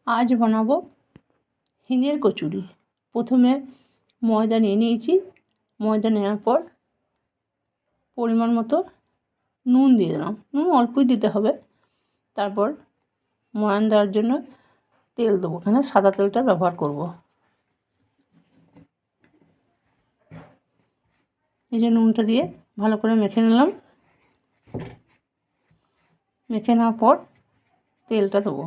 আজ বানাবো হিঙের কচুরি। প্রথমে ময়দা নিয়ে নিয়েছি। ময়দা নেওয়ার পর পরিমাণ মতো নুন দিয়ে দিলাম। নুন অল্পই দিতে হবে। তারপর ময়ান দেওয়ার জন্য তেল দেবো। এখানে সাদা তেলটা ব্যবহার করব। এই যে নুনটা দিয়ে ভালো করে মেখে নিলাম। মেখে নেওয়ার পর তেলটা দেবো।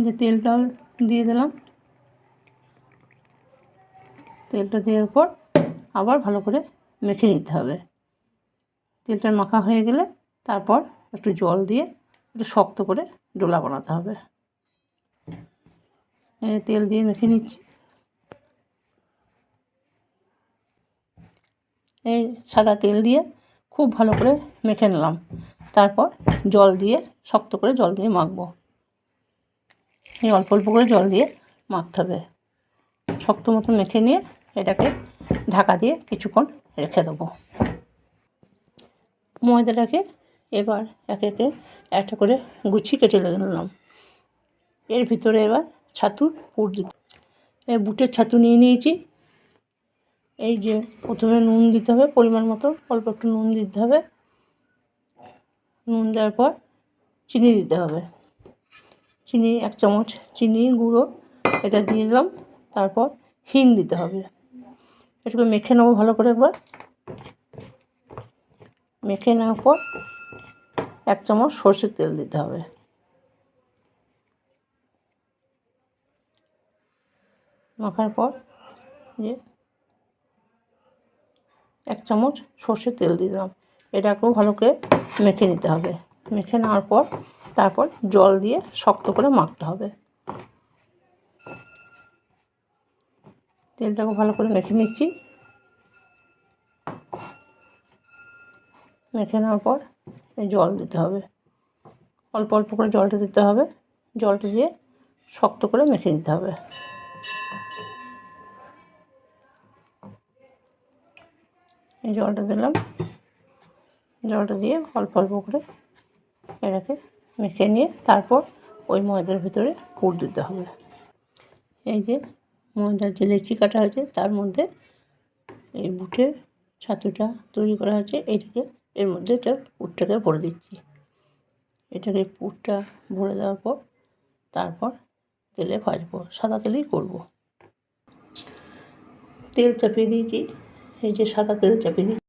যে তেলটা দিয়ে দিলাম। তেলটা দেওয়ার পর আবার ভালো করে মেখে নিতে হবে। তেলটা মাখা হয়ে গেলে তারপর একটু জল দিয়ে একটু শক্ত করে ডোলা বানাতে হবে। তেল দিয়ে মেখে নিচ্ছি। এই সাদা তেল দিয়ে খুব ভালো করে মেখে নিলাম। তারপর জল দিয়ে শক্ত করে জল দিয়ে মাখবো। এই অল্প অল্প করে জল দিয়ে মাখতে হবে। শক্ত মতো মেখে নিয়ে এটাকে ঢাকা দিয়ে কিছুক্ষণ রেখে দেবো। ময়দাটাকে এবার একে একে একটা করে গুছিয়ে কেটে নিলাম। এর ভিতরে এবার ছাতুর পুর দিতে। এই বুটের ছাতু নিয়ে নিয়েছি। এই যে প্রথমে নুন দিতে হবে পরিমাণ মতো, অল্প একটু নুন দিতে হবে। নুন দেওয়ার পর চিনি দিতে হবে। চিনি 1 চামচ চিনি গুঁড়ো এটা দিয়ে দিলাম। তারপর হিং দিতে হবে। এটাকে মেখে নেবো ভালো করে একবার। মেখে নেওয়ার পর 1 চামচ সরষের তেল দিতে হবে। মাখার পর যে 1 চামচ সরষের তেল দিয়ে দিলাম। এটাকেও ভালো করে মেখে নিতে হবে। মেখে নেওয়ার পর তারপর জল দিয়ে শক্ত করে মাখতে হবে। তেলটাকে ভালো করে মেখে নিচ্ছি। মেখে নেওয়ার পর জল দিতে হবে। অল্প অল্প করে জলটা দিতে হবে। জলটা দিয়ে শক্ত করে মেখে নিতে হবে। এই জলটা দিলাম। জলটা দিয়ে অল্প অল্প করে এটাকে মেখে নিয়ে তারপর ওই ময়দার ভিতরে পুর দিতে হবে। এই যে ময়দার যে লেচি কাটা হয়েছে তার মধ্যে এই বুটের ছাতুটা তৈরি করা হয়েছে এইটাকে এর মধ্যে এটা পুরটাকে ভরে দিচ্ছি। এটাকে পুরটা ভরে দেওয়ার পর তারপর তেলে ভাজবো। সাদা তেলেই করব। তেল চাপিয়ে দিয়েছি। এই যে সাদা তেল চাপিয়ে দিয়েছি।